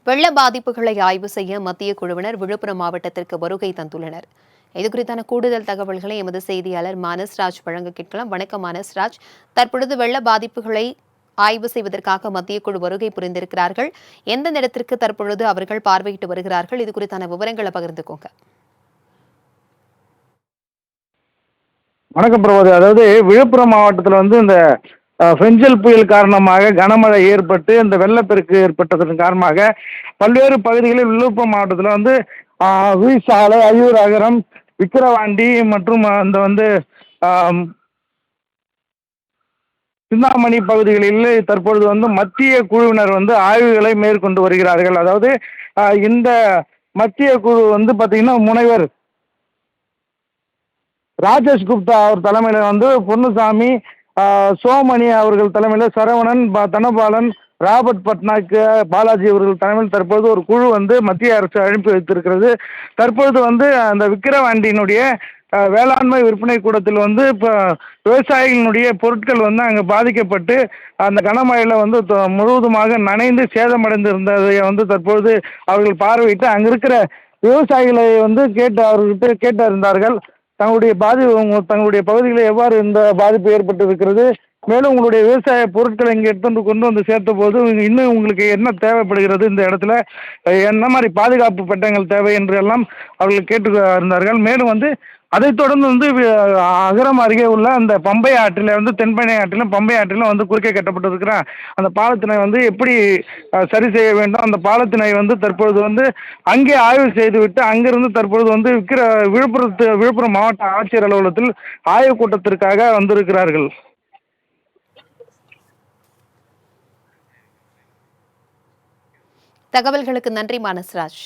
வெள்ள பாதிப்புகளை ஆய்வு செய்ய மத்திய குழுவினர் விழுப்புரம் மாவட்டத்திற்கு வருகை தந்துள்ளனர். இதுகுறித்தான கூடுதல் தகவல்களை எமது செய்தியாளர் மானஸ்ராஜ் வழங்க கேட்கலாம். வணக்கம் மானஸ்ராஜ். தற்பொழுது வெள்ள பாதிப்புகளை ஆய்வு செய்வதற்காக மத்திய குழு வருகை புரிந்திருக்கிறார்கள். எந்த இடத்திற்கு தற்பொழுது அவர்கள் பார்வையிட்டு வருகிறார்கள்? இது குறித்தான விவரங்களை பகிர்ந்துக்கோங்க. வணக்கம் பிரபோதி. அதாவது விழுப்புரம் மாவட்டத்தில் இந்த பெஞ்சல் புயல் காரணமாக கனமழை ஏற்பட்டு இந்த வெள்ளப்பெருக்கு ஏற்பட்டதன் காரணமாக பல்வேறு பகுதிகளில் விழுப்புரம் மாவட்டத்தில் வீசாலை, ஐயூர் அகரம், விக்கிரவாண்டி மற்றும் ஆம், சிந்தாமணி பகுதிகளில் தற்பொழுது மத்திய குழுவினர் ஆய்வுகளை மேற்கொண்டு வருகிறார்கள். அதாவது இந்த மத்திய குழு பார்த்தீங்கன்னா முனைவர் ராஜேஷ் குப்தா அவர் தலைமையில் பொன்னுசாமி, சோமணி அவர்கள் தலைமையில் சரவணன், தனபாலன், ராபர்ட் பட்நாயக், பாலாஜி அவர்கள் தலைமையில் தற்போது ஒரு குழு மத்திய அரசு அனுப்பி வைத்திருக்கிறது. தற்பொழுது அந்த விக்கிரவாண்டியினுடைய வேளாண்மை விற்பனை கூடத்தில் இப்போ விவசாயிகளினுடைய பொருட்கள் அங்கே பாதிக்கப்பட்டு அந்த கனமழையில் முழுவதுமாக நனைந்து சேதமடைந்திருந்ததை தற்பொழுது அவர்கள் பார்வையிட்டு அங்கே இருக்கிற விவசாயிகளை அவர்கிட்ட கேட்டறிந்தார்கள். தங்களுடைய பகுதிகளில் எவ்வாறு இந்த பாதிப்பு ஏற்பட்டிருக்கிறது, மேலும் உங்களுடைய விவசாய பொருட்களை இங்கே கொண்டு வந்து சேர்த்த போது இன்னும் உங்களுக்கு என்ன தேவைப்படுகிறது, இந்த இடத்துல என்ன மாதிரி பாதுகாப்பு சட்டங்கள் தேவை என்று எல்லாம் அவர்கள் கேட்டு இருந்தார்கள். மேலும் அதைத் தொடர்ந்து அகரம் அருகே உள்ள அந்த பம்பை ஆற்றில் தென்பெண்ணை ஆற்றிலும் பம்பை ஆற்றிலும் குறுக்கே கட்டப்பட்டிருக்கிற அந்த பாலத்தினை எப்படி சரி செய்ய வேண்டும், அந்த பாலத்தினை தற்பொழுது அங்கே ஆய்வு செய்துவிட்டு அங்கிருந்து தற்பொழுது விழுப்புரம் மாவட்ட ஆட்சியர் அலுவலகத்தில் ஆய்வுக் கூட்டத்திற்காக வந்திருக்கிறார்கள். தகவல்களுக்கு நன்றி மானஸ்ராஜ்.